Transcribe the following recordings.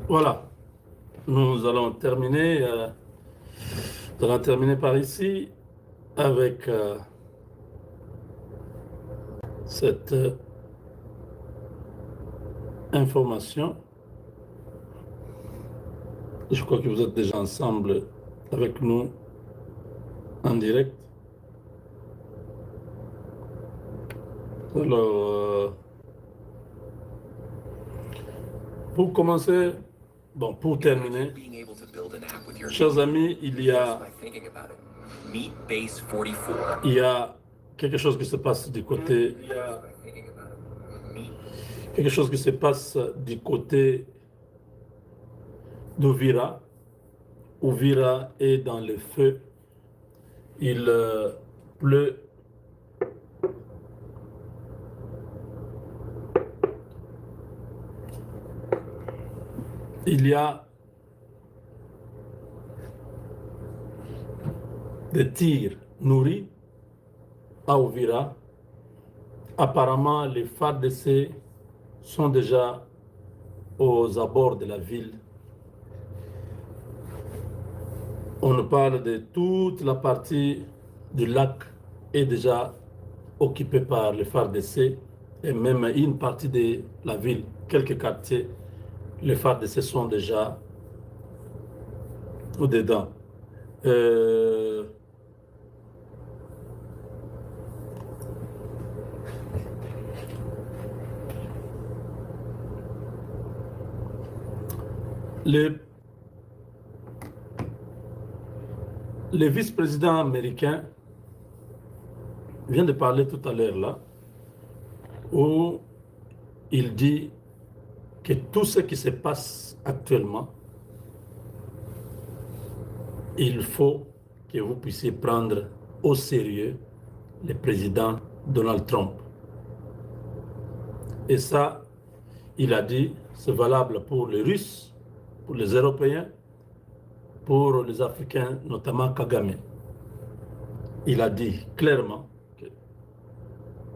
Voilà, nous allons terminer, par ici avec cette information. Je crois que vous êtes déjà ensemble avec nous en direct. Alors, pour commencer, bon, pour terminer, chers amis, il y a quelque chose qui se passe du côté, d'Ouvira. Ouvira est dans le feu. Il pleut. Il y a des tirs nourris à Ouvira. Apparemment, les FARDC sont déjà aux abords de la ville. On nous parle de toute la partie du lac est déjà occupée par les FARDC et même une partie de la ville, quelques quartiers, les FARDC sont déjà au-dedans. Le vice-président américain vient de parler tout à l'heure là, où il dit que tout ce qui se passe actuellement, il faut que vous puissiez prendre au sérieux le président Donald Trump. Et ça, il a dit, c'est valable pour les Russes, pour les Européens, pour les Africains, notamment Kagame. Il a dit clairement que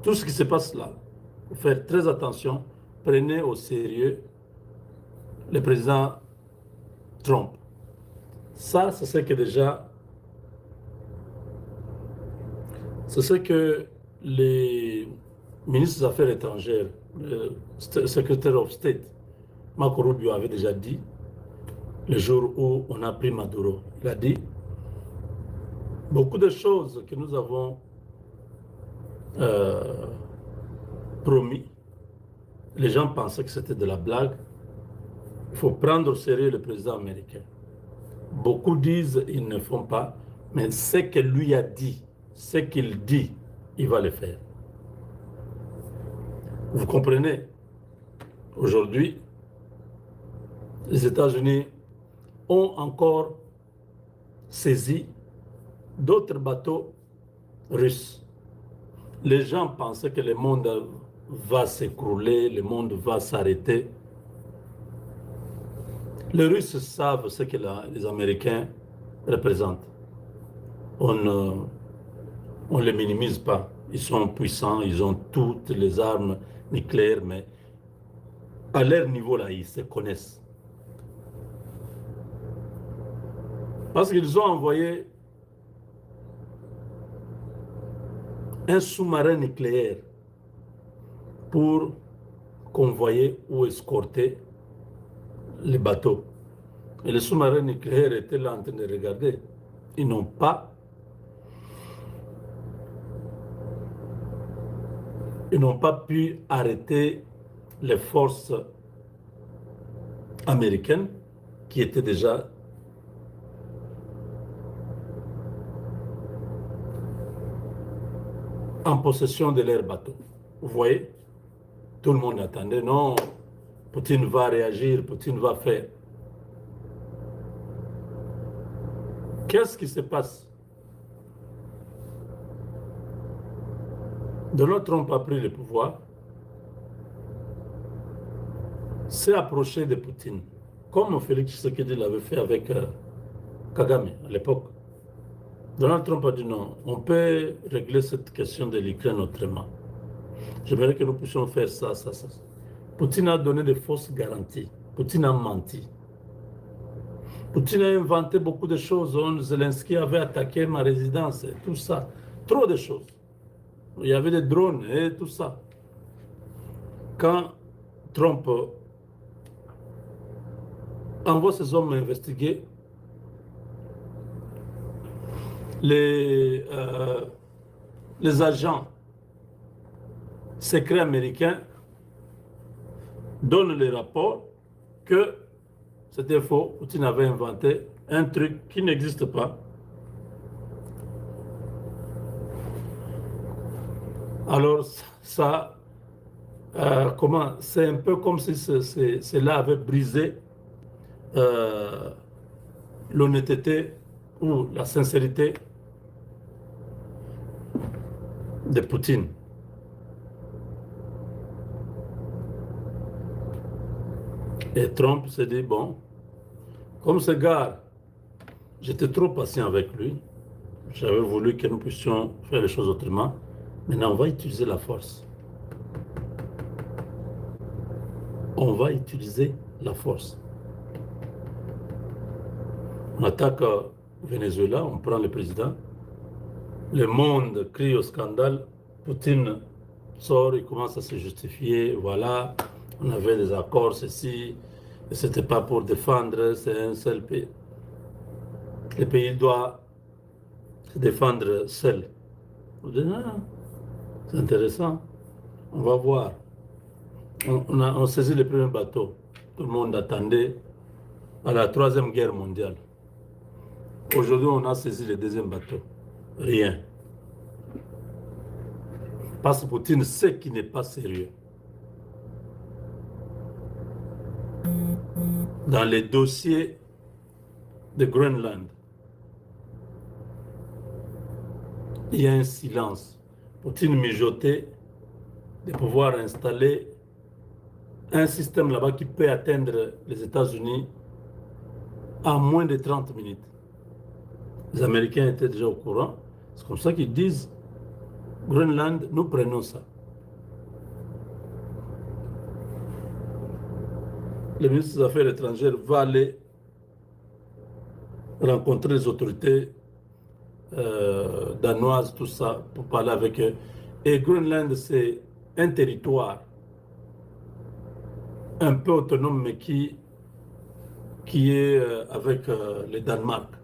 tout ce qui se passe là, il faut faire très attention, prenez au sérieux le président Trump. Ça, c'est ce que déjà, c'est ce que les ministres des Affaires étrangères, le secrétaire of State, Marco Rubio avait déjà dit le jour où on a pris Maduro. Il a dit beaucoup de choses que nous avons promis. Les gens pensaient que c'était de la blague. Il faut prendre au sérieux le président américain. Beaucoup disent qu'ils ne font pas, mais ce que lui a dit, ce qu'il dit, il va le faire. Vous comprenez? Aujourd'hui, les États-Unis ont encore saisi d'autres bateaux russes. Les gens pensaient que le monde va s'écrouler, le monde va s'arrêter. Les Russes savent ce que les Américains représentent. On ne les minimise pas. Ils sont puissants, ils ont toutes les armes nucléaires, mais à leur niveau là, ils se connaissent. Parce qu'ils ont envoyé un sous-marin nucléaire pour convoyer ou escorter les bateaux. Et les sous-marins nucléaires étaient là en train de regarder. Ils n'ont pas pu arrêter les forces américaines qui étaient déjà en possession de leurs bateaux. Vous voyez, tout le monde attendait, non, Poutine va réagir, Poutine va faire. Qu'est-ce qui se passe? Donald Trump a pris le pouvoir, s'est approché de Poutine, comme Félix Tshisekedi l'avait fait avec Kagame à l'époque. Donald Trump a dit non, on peut régler cette question de l'Ukraine autrement. J'aimerais que nous puissions faire ça, ça, ça. Poutine a donné de fausses garanties. Poutine a menti. Poutine a inventé beaucoup de choses. Zelensky avait attaqué ma résidence et tout ça. Trop de choses. Il y avait des drones et tout ça. Quand Trump envoie ses hommes investiguer, les, euh, les agents secrets américains donnent les rapports que c'était faux. Poutine avait inventé un truc qui n'existe pas. Alors ça, comment, c'est un peu comme si cela avait brisé euh, l'honnêteté ou la sincérité de Poutine. Et Trump s'est dit, bon, comme ce gars, j'étais trop patient avec lui, j'avais voulu que nous puissions faire les choses autrement, maintenant on va utiliser la force. On va utiliser la force. On attaque Venezuela, on prend le président, le monde crie au scandale, Poutine sort, il commence à se justifier, voilà, on avait des accords, ceci, et ce n'était pas pour défendre, c'est un seul pays. Le pays doit se défendre seul. On dit, ah, c'est intéressant, on va voir. On saisit le premier bateau, tout le monde attendait à la Troisième Guerre mondiale. Aujourd'hui, on a saisi le deuxième bateau. Rien. Parce que Poutine sait qu'il n'est pas sérieux. Dans les dossiers de Groenland, il y a un silence. Poutine mijotait de pouvoir installer un système là-bas qui peut atteindre les États-Unis en moins de 30 minutes. Les Américains étaient déjà au courant. C'est comme ça qu'ils disent, Groenland, nous prenons ça. Le ministre des Affaires étrangères va aller rencontrer les autorités danoises, tout ça, pour parler avec eux. Et Groenland, c'est un territoire un peu autonome, mais qui est avec le Danemark.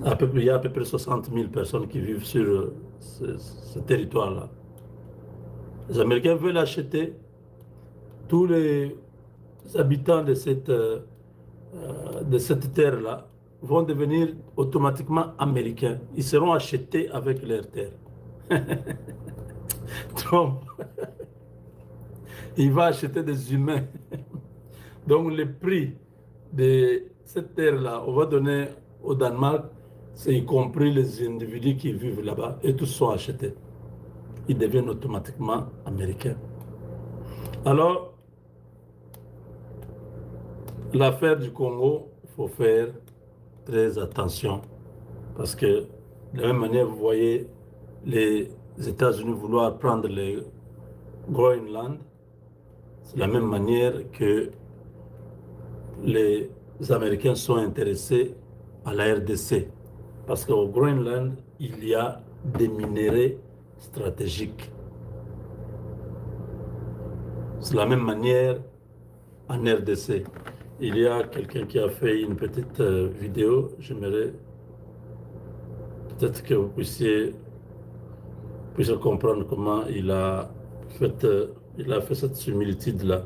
Il y a à peu près 60 000 personnes qui vivent sur ce territoire-là. Les Américains veulent acheter tous les habitants de cette terre-là vont devenir automatiquement américains. Ils seront achetés avec leur terre. Donc, il va acheter des humains. Donc, le prix de cette terre-là, on va donner au Danemark, c'est y compris les individus qui vivent là-bas, et tous sont achetés. Ils deviennent automatiquement américains. Alors, l'affaire du Congo, il faut faire très attention. Parce que, de la même manière, vous voyez les États-Unis vouloir prendre le Groenland, c'est la même manière que les Américains sont intéressés à la RDC. Parce qu'au Groenland, il y a des minéraux stratégiques. C'est la même manière en RDC. Il y a quelqu'un qui a fait une petite vidéo. J'aimerais peut-être que vous puissiez comprendre comment il a fait cette similitude-là.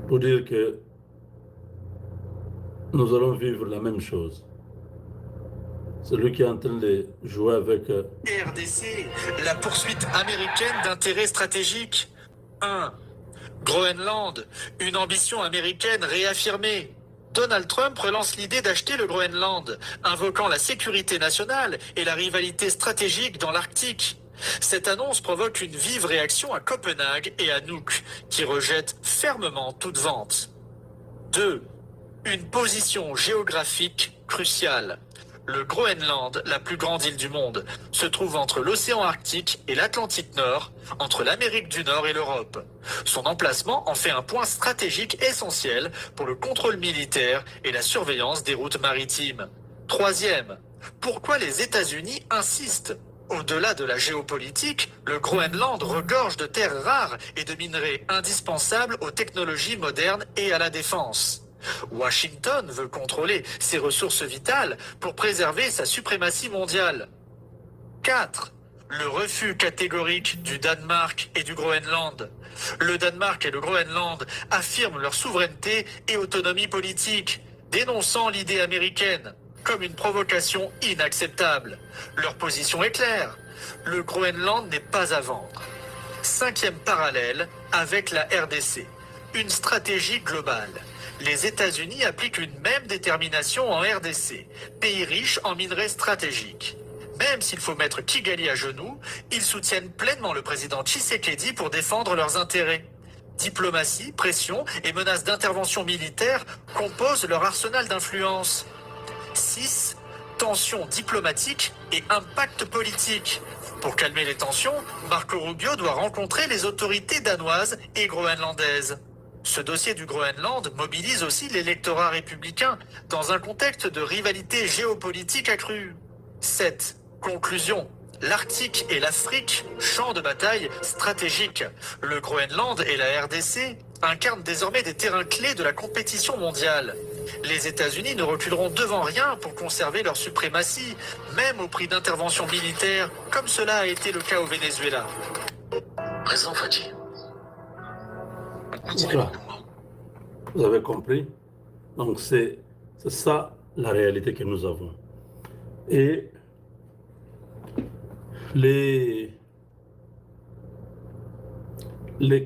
Pour dire que nous allons vivre la même chose. Celui qui est en train de jouer avec... RDC, la poursuite américaine d'intérêts stratégiques. 1. Groenland, une ambition américaine réaffirmée. Donald Trump relance l'idée d'acheter le Groenland, invoquant la sécurité nationale et la rivalité stratégique dans l'Arctique. Cette annonce provoque une vive réaction à Copenhague et à Nuuk, qui rejettent fermement toute vente. 2. Une position géographique cruciale. Le Groenland, la plus grande île du monde, se trouve entre l'océan Arctique et l'Atlantique Nord, entre l'Amérique du Nord et l'Europe. Son emplacement en fait un point stratégique essentiel pour le contrôle militaire et la surveillance des routes maritimes. Troisième, pourquoi les États-Unis insistent? Au-delà de la géopolitique, le Groenland regorge de terres rares et de minerais indispensables aux technologies modernes et à la défense. Washington veut contrôler ses ressources vitales pour préserver sa suprématie mondiale. 4. Le refus catégorique du Danemark et du Groenland. Le Danemark et le Groenland affirment leur souveraineté et autonomie politique, dénonçant l'idée américaine comme une provocation inacceptable. Leur position est claire. Le Groenland n'est pas à vendre. Cinquième parallèle avec la RDC. Une stratégie globale. Les États-Unis appliquent une même détermination en RDC, pays riche en minerais stratégiques. Même s'il faut mettre Kigali à genoux, ils soutiennent pleinement le président Tshisekedi pour défendre leurs intérêts. Diplomatie, pression et menaces d'intervention militaire composent leur arsenal d'influence. 6. Tensions diplomatiques et impact politique. Pour calmer les tensions, Marco Rubio doit rencontrer les autorités danoises et groenlandaises. Ce dossier du Groenland mobilise aussi l'électorat républicain dans un contexte de rivalité géopolitique accrue. 7. Conclusion. L'Arctique et l'Afrique, champ de bataille stratégique. Le Groenland et la RDC incarnent désormais des terrains clés de la compétition mondiale. Les États-Unis ne reculeront devant rien pour conserver leur suprématie, même au prix d'interventions militaires, comme cela a été le cas au Venezuela. Raison, Fadji. Voilà. Vous avez compris? Donc c'est ça la réalité que nous avons. Et les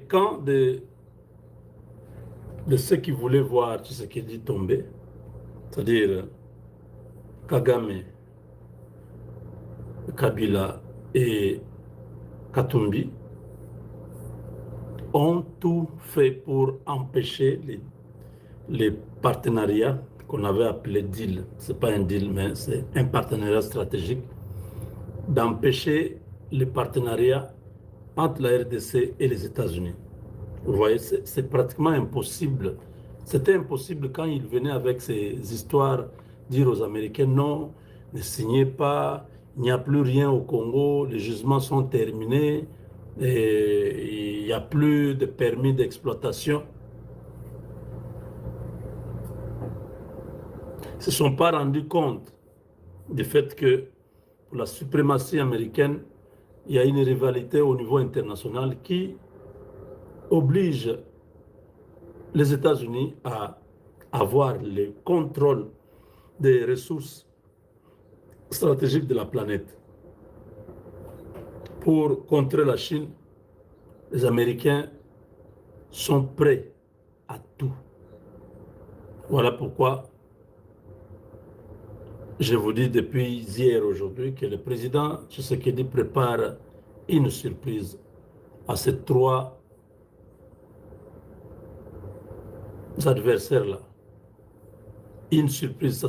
camps de ceux qui voulaient voir Tshisekedi tomber, c'est-à-dire Kagame, Kabila et Katumbi, ont tout fait pour empêcher les partenariats qu'on avait appelés deal. Ce n'est pas un deal, mais c'est un partenariat stratégique, d'empêcher les partenariats entre la RDC et les États-Unis. Vous voyez, c'est pratiquement impossible. C'était impossible quand il venait avec ces histoires, dire aux Américains non, ne signez pas, il n'y a plus rien au Congo, les jugements sont terminés, et il n'y a plus de permis d'exploitation. Ils ne se sont pas rendus compte du fait que pour la suprématie américaine, il y a une rivalité au niveau international qui oblige les États-Unis à avoir le contrôle des ressources stratégiques de la planète. Pour contrer la Chine, les Américains sont prêts à tout. Voilà pourquoi je vous dis depuis hier aujourd'hui que le président Tshisekedi prépare une surprise à ces trois adversaires-là. Une surprise, ça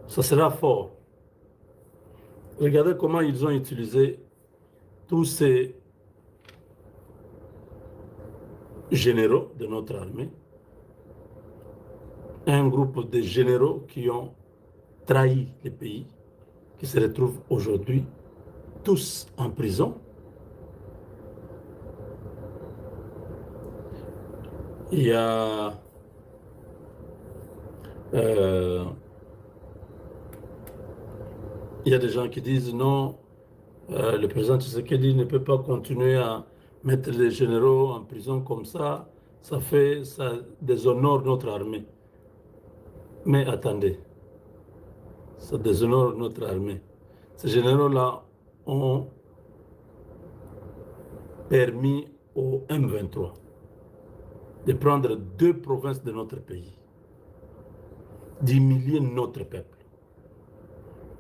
sera fort. Regardez comment ils ont utilisé tous ces généraux de notre armée, un groupe de généraux qui ont trahi le pays, qui se retrouvent aujourd'hui tous en prison. Il y a des gens qui disent non, le président Tshisekedi ne peut pas continuer à mettre les généraux en prison comme ça déshonore notre armée. Mais attendez, ça déshonore notre armée. Ces généraux-là ont permis au M23 de prendre 2 provinces de notre pays, d'humilier notre peuple,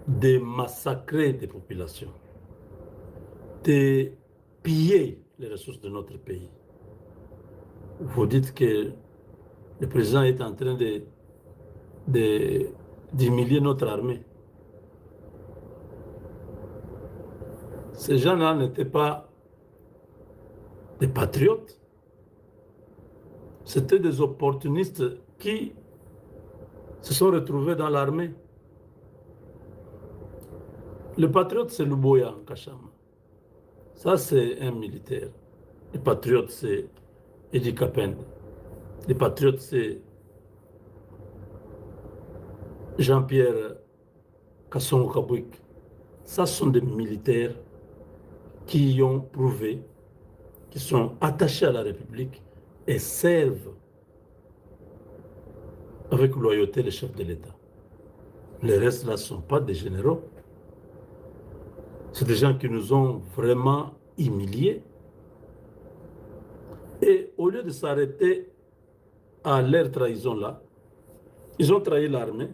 de massacrer des populations, de piller les ressources de notre pays. Vous dites que le président est en train de d'humilier notre armée. Ces gens-là n'étaient pas des patriotes. C'était des opportunistes qui se sont retrouvés dans l'armée. Le patriote, c'est Luboya en Kachama. Ça, c'est un militaire. Le patriote, c'est Edi Kapende. Le patriote, c'est Jean-Pierre Kassongo Kabouik. Ça sont des militaires qui ont prouvé qu'ils sont attachés à la République et servent avec loyauté le chef de l'État. Les restes là ne sont pas des généraux. C'est des gens qui nous ont vraiment humiliés. Et au lieu de s'arrêter à leur trahison là, ils ont trahi l'armée.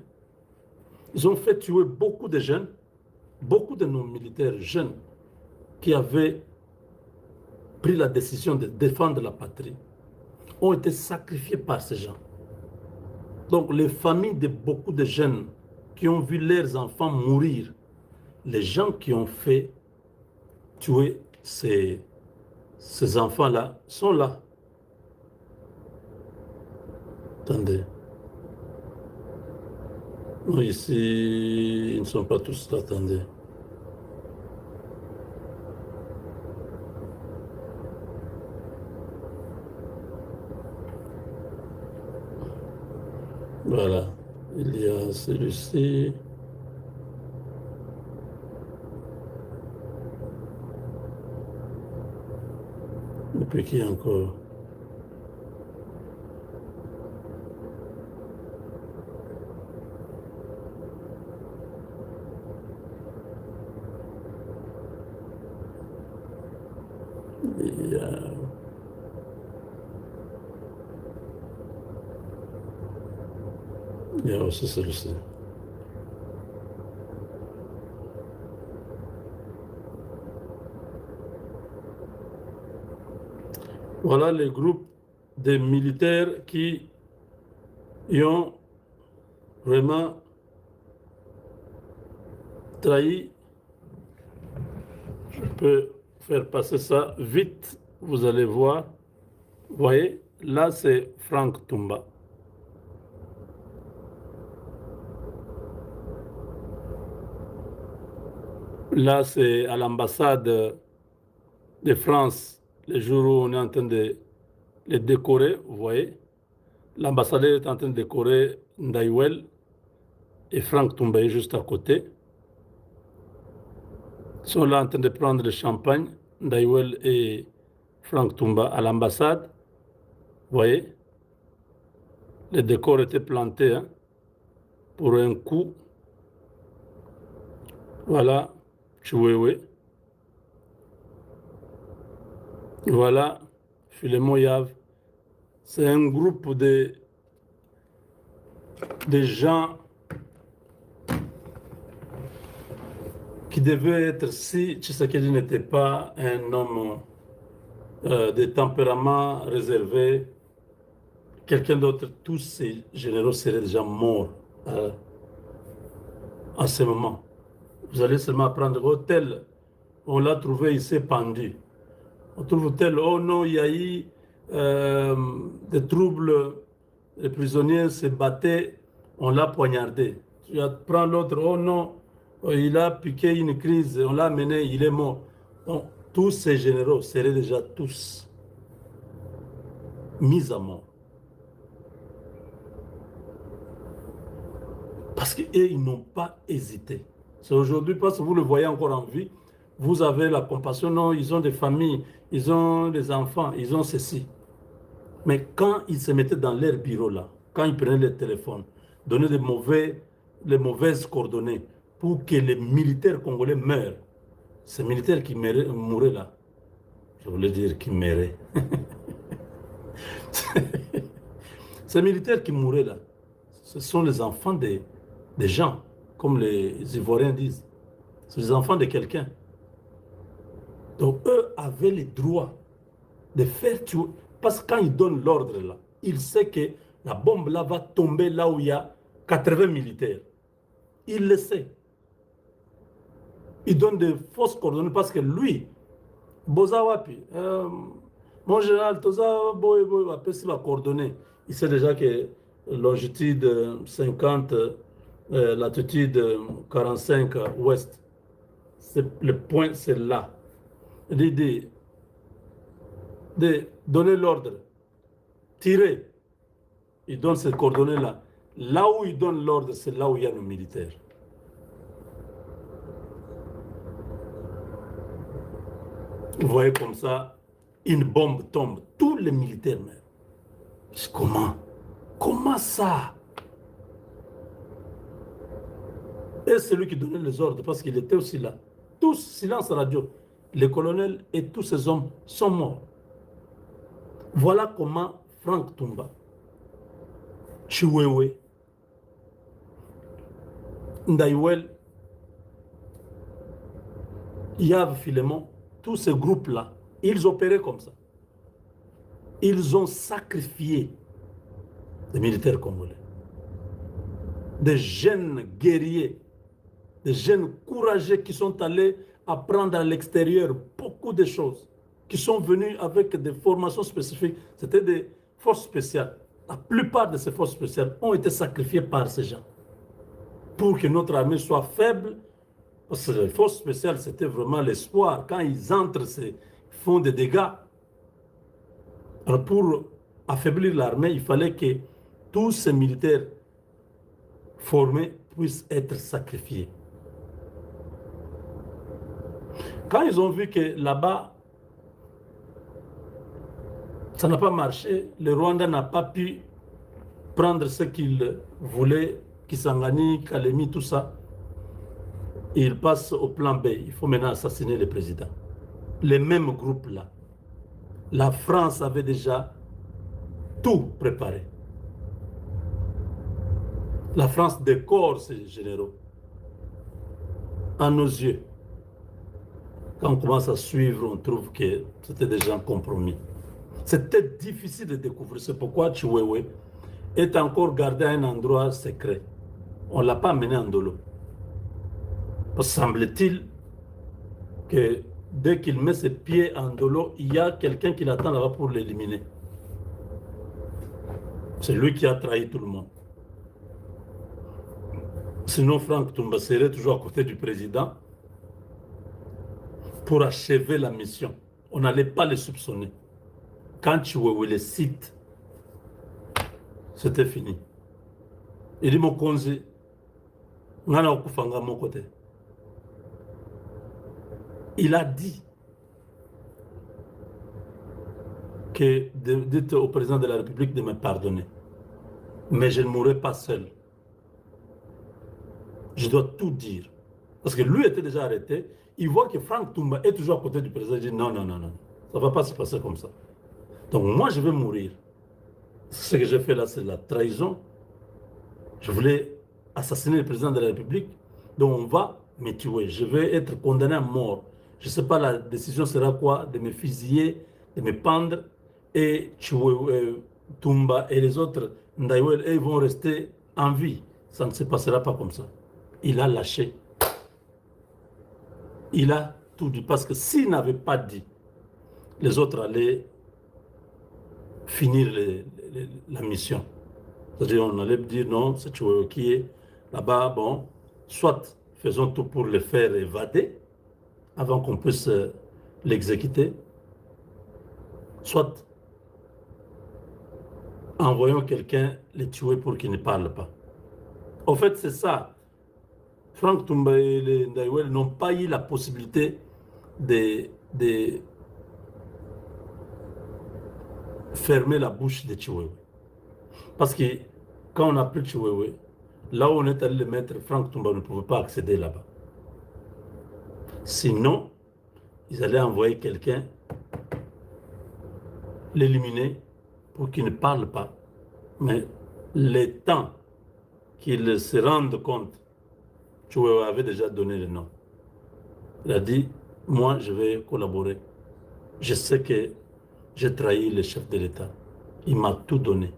Ils ont fait tuer beaucoup de jeunes, beaucoup de nos militaires jeunes qui avaient pris la décision de défendre la patrie, ont été sacrifiés par ces gens. Donc les familles de beaucoup de jeunes qui ont vu leurs enfants mourir, les gens qui ont fait tuer ces enfants-là sont là. Attendez. Non, ici, ils ne sont pas tous là, attendez. Voilà, il y a celui-ci. Et puis qui encore? Il y a aussi celui-ci. Voilà les groupes de militaires qui y ont vraiment trahi. Je peux faire passer ça vite, vous allez voir. Vous voyez, là c'est Franck Toumba. Là c'est à l'ambassade de France, le jour où on est en train de les décorer, vous voyez. L'ambassadeur est en train de décorer Ndaïwel et Franck Toumba est juste à côté. Ils sont là en train de prendre le champagne, Ndaïwel et Franck Toumba à l'ambassade. Vous voyez, les décors étaient plantés hein, pour un coup. Voilà, Chouéoué. Voilà, Filemon Yav. C'est un groupe de gens qui devaient être, si Tshisekedi n'était pas un homme de tempérament réservé, quelqu'un d'autre, tous ces généraux seraient déjà morts à ce moment. Vous allez seulement apprendre, oh tel, on l'a trouvé, il s'est pendu. On trouve tel, oh non, il y a eu des troubles, les prisonniers se battaient, on l'a poignardé. Tu apprends l'autre, oh non, il a piqué une crise, on l'a amené, il est mort. Donc, tous ces généraux seraient déjà tous mis à mort. Parce qu'ils n'ont pas hésité. C'est aujourd'hui, parce que vous le voyez encore en vie, vous avez la compassion. Non, ils ont des familles, ils ont des enfants, ils ont ceci. Mais quand ils se mettaient dans leur bureau là, quand ils prenaient le téléphone, donnaient les mauvaises coordonnées pour que les militaires congolais meurent, ces militaires qui mouraient là, je voulais dire qui meuraient. Ces militaires qui mouraient là, ce sont les enfants des gens, comme les Ivoiriens disent. C'est les enfants de quelqu'un. Donc eux avaient le droit de faire tuer. Parce que quand ils donnent l'ordre là, ils savent que la bombe là va tomber là où il y a 80 militaires. Il le sait. Il donne de fausses coordonnées parce que lui, Bozawapi, mon général, Toza, boy, après, s'il va coordonner, il sait déjà que longitude 50, latitude 45 ouest, le point, c'est là. De donner l'ordre, tirer, il donne ces coordonnées-là. Là où il donne l'ordre, c'est là où il y a nos militaires. Vous voyez comme ça, une bombe tombe. Tous les militaires même. Comment? Comment ça? Et c'est lui qui donnait les ordres parce qu'il était aussi là. Tous, silence radio. Le colonel et tous ces hommes sont morts. Voilà comment Frank Tumba, Chiwewe, Ndaiwel, Yav Filemon, tous ces groupes-là, ils opéraient comme ça. Ils ont sacrifié des militaires congolais, des jeunes guerriers, des jeunes courageux qui sont allés apprendre à l'extérieur beaucoup de choses, qui sont venus avec des formations spécifiques. C'était des forces spéciales. La plupart de ces forces spéciales ont été sacrifiées par ces gens pour que notre armée soit faible. Parce que les forces spéciales, c'était vraiment l'espoir. Quand ils entrent, ils font des dégâts. Alors pour affaiblir l'armée, il fallait que tous ces militaires formés puissent être sacrifiés. Quand ils ont vu que là-bas, ça n'a pas marché, le Rwanda n'a pas pu prendre ce qu'il voulait, Kisangani, Kalemi, tout ça, il passe au plan B. Il faut maintenant assassiner le président. Les mêmes groupes-là. La France avait déjà tout préparé. La France décore ses généraux. À nos yeux, quand on commence à suivre, on trouve que c'était déjà un compromis. C'était difficile de découvrir. C'est pourquoi Chiwewe est encore gardé à un endroit secret. On ne l'a pas amené en Ndolo. Semble-t-il que dès qu'il met ses pieds en Ndolo, il y a quelqu'un qui l'attend là-bas pour l'éliminer. C'est lui qui a trahi tout le monde. Sinon, Frank Tumba serait toujours à côté du président pour achever la mission. On n'allait pas le soupçonner. Quand Chiwewe le cite, c'était fini. Il dit, mon conseil, on a okufanga mon côté. Il a dit que dites au président de la République de me pardonner. Mais je ne mourrai pas seul. Je dois tout dire. Parce que lui était déjà arrêté. Il voit que Frank Tumba est toujours à côté du président. Il dit non, non, non, non. Ça ne va pas se passer comme ça. Donc moi, je vais mourir. Ce que j'ai fait là, c'est la trahison. Je voulais assassiner le président de la République. Donc on va me tuer. Je vais être condamné à mort. Je ne sais pas, la décision sera quoi? De me fusiller, de me pendre. Et Tumba et les autres, Ndaiwel, ils vont rester en vie. Ça ne se passera pas comme ça. Il a lâché. Il a tout dit. Parce que s'il n'avait pas dit, les autres allaient finir la mission. C'est-à-dire, on allait dire non, c'est Chiwewe qui est là-bas. Bon, soit faisons tout pour le faire évader avant qu'on puisse l'exécuter, soit envoyons quelqu'un les tuer pour qu'il ne parle pas. En fait, c'est ça. Frank Tumba et les Ndaiwel n'ont pas eu la possibilité de fermer la bouche de Chiwewe. Parce que quand on a pris Chiwewe, là où on est allé le mettre, Frank Tumba ne pouvait pas accéder là-bas. Sinon, ils allaient envoyer quelqu'un l'éliminer pour qu'il ne parle pas. Mais le temps qu'il se rende compte, Chiwewe avait déjà donné le nom. Il a dit, moi je vais collaborer. Je sais que j'ai trahi le chef de l'État. Il m'a tout donné.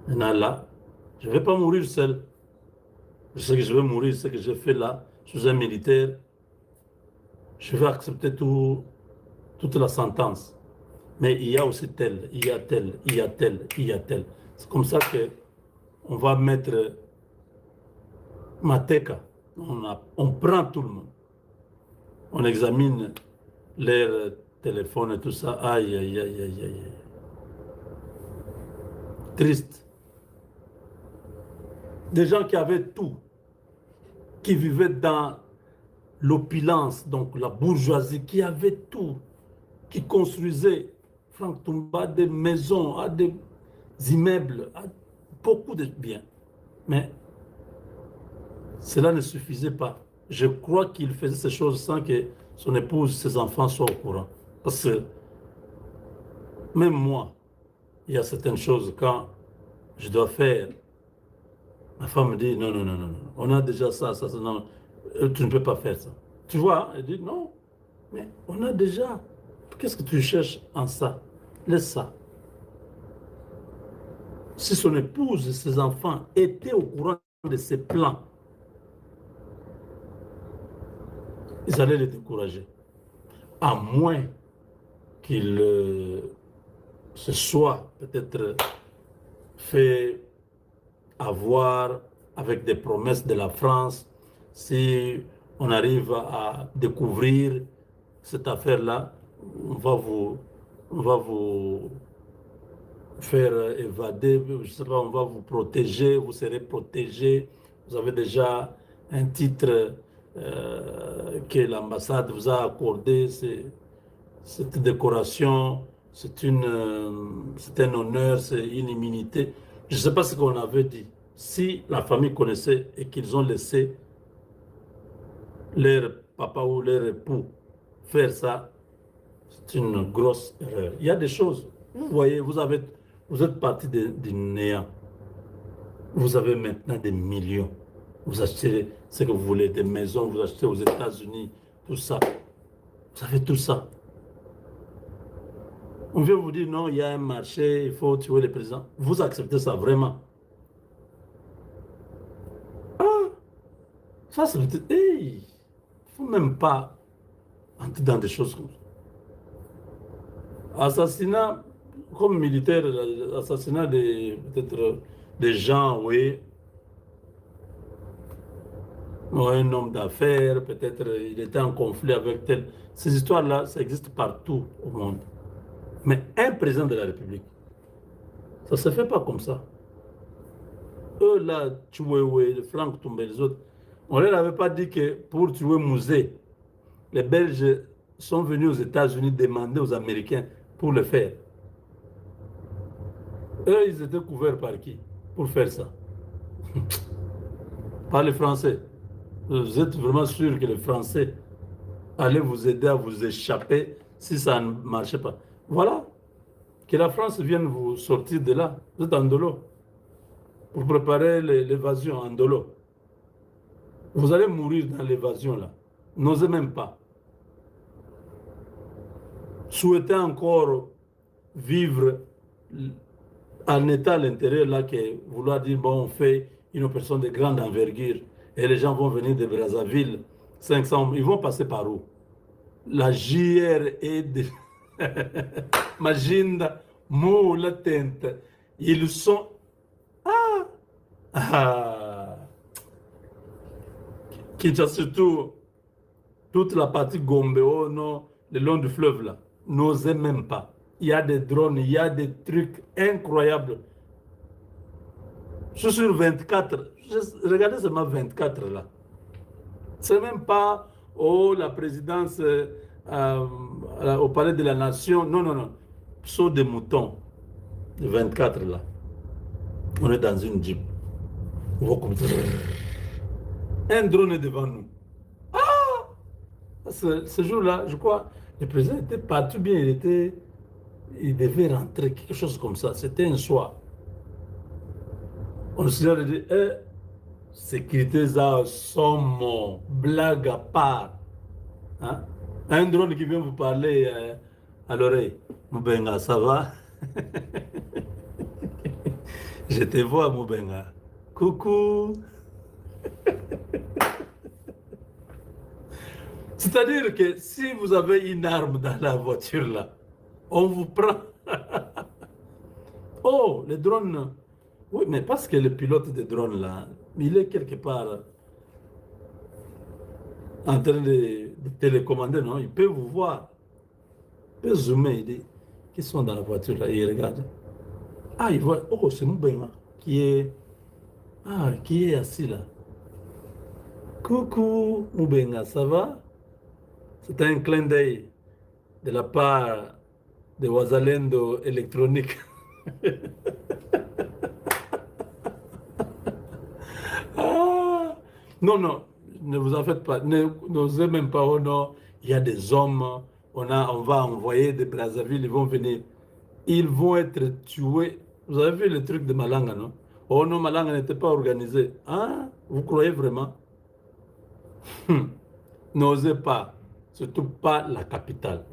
Maintenant là, je ne vais pas mourir seul. Je sais que je vais mourir, ce que j'ai fait là, je suis un militaire, je vais accepter toute la sentence. Mais il y a aussi tel, il y a tel, il y a tel, il y a tel. C'est comme ça que on va mettre Mateka. On prend tout le monde. On examine leur téléphone et tout ça. Aïe, aïe, aïe, aïe, aïe. Triste. Des gens qui avaient tout, qui vivaient dans l'opulence, donc la bourgeoisie, qui avaient tout, qui construisaient, Franck Toumba, des maisons, à des immeubles, à beaucoup de biens. Mais cela ne suffisait pas. Je crois qu'il faisait ces choses sans que son épouse, ses enfants soient au courant. Parce que même moi, il y a certaines choses, quand je dois faire, ma femme me dit, non, non, non, non, non. On a déjà ça, ça, ça, non, tu ne peux pas faire ça. Tu vois, elle dit, non, mais on a déjà. Qu'est-ce que tu cherches en ça? Laisse ça. Si son épouse et ses enfants étaient au courant de ses plans, ils allaient les décourager. À moins qu'il se soit peut-être fait avoir avec des promesses de la France. Si on arrive à découvrir cette affaire-là, on va vous faire évader, je ne sais pas, on va vous protéger, vous serez protégé. Vous avez déjà un titre que l'ambassade vous a accordé. Cette décoration, c'est un honneur, c'est une immunité. Je ne sais pas ce qu'on avait dit. Si la famille connaissait et qu'ils ont laissé leur papa ou leur époux faire ça, c'est une grosse erreur. Il y a des choses. Vous voyez, vous êtes parti du néant. Vous avez maintenant des millions. Vous achetez ce que vous voulez, des maisons, vous achetez aux États-Unis, tout ça. Vous avez tout ça. On vient vous dire non, il y a un marché, il faut tuer les présidents. Vous acceptez ça vraiment? Ah, ça c'est peut-être. Hey, il ne faut même pas entrer dans des choses comme ça. Assassinat, comme militaire, assassinat peut-être des gens, oui. Ou un homme d'affaires, peut-être il était en conflit avec tel. Ces histoires-là, ça existe partout au monde. Mais un président de la République, ça ne se fait pas comme ça. Eux, là, Tchouéoué, Franck Toumba, les autres, on ne leur avait pas dit que pour tuer Mouzé, les Belges sont venus aux États-Unis demander aux Américains pour le faire. Eux, ils étaient couverts par qui pour faire ça? Par les Français. Vous êtes vraiment sûr que les Français allaient vous aider à vous échapper si ça ne marchait pas? Voilà. Que la France vienne vous sortir de là. Vous êtes en dolo. Pour préparer l'évasion en dolo. Vous allez mourir dans l'évasion là. N'osez même pas. Souhaitez encore vivre en état à l'intérieur là que vouloir dire bon on fait une opération de grande envergure et les gens vont venir de Brazzaville 500, ils vont passer par où? La JR est de Maginda Moula Tente. Ils sont ah, Kinshasa surtout toute la partie Gombe, oh non, le long du fleuve là, n'osez même pas. Il y a des drones, il y a des trucs incroyables. Je suis sur 24, regardez seulement 24 là. C'est même pas, oh, la présidence au palais de la nation. Non, non, non. Saut des moutons, de 24 là. On est dans une jeep. On voit comme ça. Un drone est devant nous. Ce jour-là, je crois, le président était parti bien, il devait rentrer, quelque chose comme ça. C'était un soir. On se dit, sécurité, ça, somme, blague à part. Hein? Un drone qui vient vous parler à l'oreille. Moubenga, ça va? Je te vois, Moubenga. Coucou. C'est-à-dire que si vous avez une arme dans la voiture là, on vous prend. Oh, les drones. Oui, mais parce que le pilote des drones là, il est quelque part en train de télécommander, non? Il peut vous voir. Il peut zoomer, il dit, qui sont dans la voiture là, il regarde. Ah, il voit, oh, c'est Moubenga qui est assis là. Coucou, Moubenga, ça va? C'est un clin d'œil de la part de Wazalendo électronique. Ah, non, non, ne vous en faites pas. N'osez même pas, oh non, il y a des hommes, on va envoyer des Brazzaville, ils vont venir. Ils vont être tués. Vous avez vu le truc de Malanga, non? Oh non, Malanga n'était pas organisé. Ah, vous croyez vraiment? N'osez pas, surtout pas la capitale.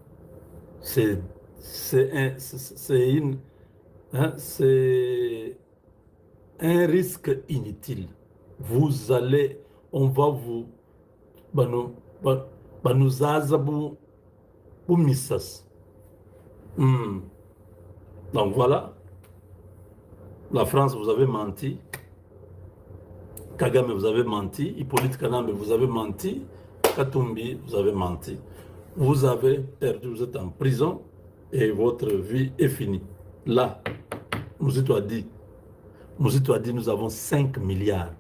C'est c'est un risque inutile. Vous allez, on va vous, nous azabu, misas. Donc voilà, la France, vous avez menti. Kagame, vous avez menti. Hippolyte Kanambe, vous avez menti. Katumbi, vous avez menti. Vous avez perdu, vous êtes en prison et votre vie est finie. Là, Mouzito a dit, nous avons 5 milliards.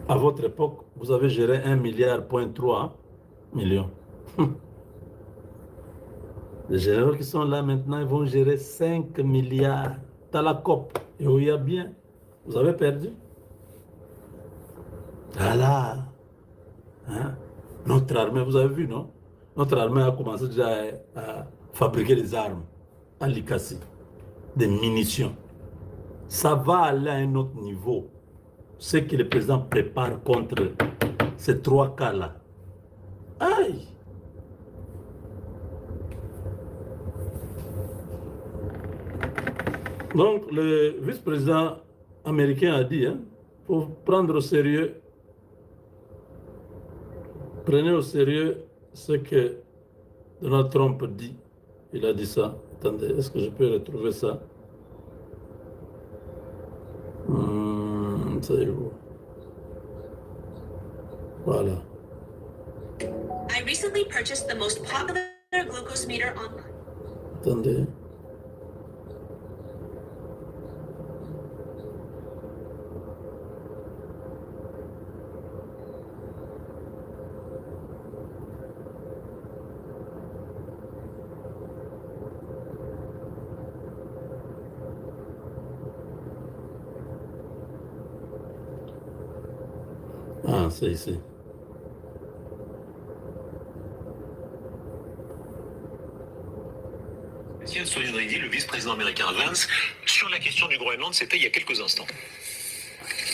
À votre époque, vous avez géré 1,3 milliard. Les généraux qui sont là maintenant, ils vont gérer 5 milliards. T'as la COP. Et où il y a bien. Vous avez perdu. Voilà. Hein? Notre armée, vous avez vu, non? Notre armée a commencé déjà à fabriquer des armes à l'Ikassi, des munitions. Ça va aller à un autre niveau. Ce que le président prépare contre ces 3 cas-là. Aïe! Donc, le vice-président américain a dit, faut prendre au sérieux, prenez au sérieux ce que Donald Trump dit. Il a dit ça. Attendez, est-ce que je peux retrouver ça? Ça y est où? Voilà. I recently purchased the most popular glucose meter online. Attendez. Ah, c'est ici. Soyunridi, le vice-président américain Vance, sur la question du Groenland, c'était il y a quelques instants.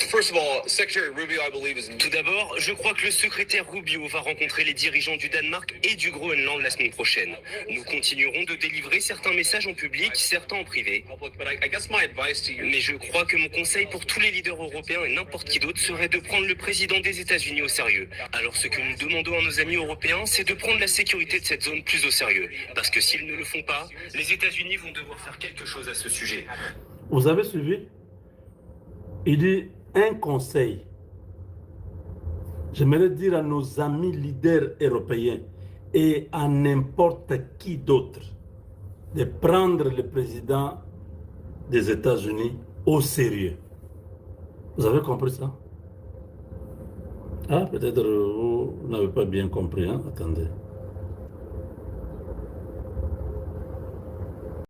First of all, Secretary Rubio, I believe, is... Tout d'abord, je crois que le secrétaire Rubio va rencontrer les dirigeants du Danemark et du Groenland la semaine prochaine. Nous continuerons de délivrer certains messages en public, certains en privé. Mais je crois que mon conseil pour tous les leaders européens et n'importe qui d'autre serait de prendre le président des États-Unis au sérieux. Alors ce que nous demandons à nos amis européens, c'est de prendre la sécurité de cette zone plus au sérieux. Parce que s'ils ne le font pas, les États-Unis vont devoir faire quelque chose à ce sujet. Vous avez suivi? Il dit un conseil. J'aimerais dire à nos amis leaders européens et à n'importe qui d'autre de prendre le président des États-Unis au sérieux. Vous avez compris ça? Ah, peut-être vous n'avez pas bien compris, hein? Attendez.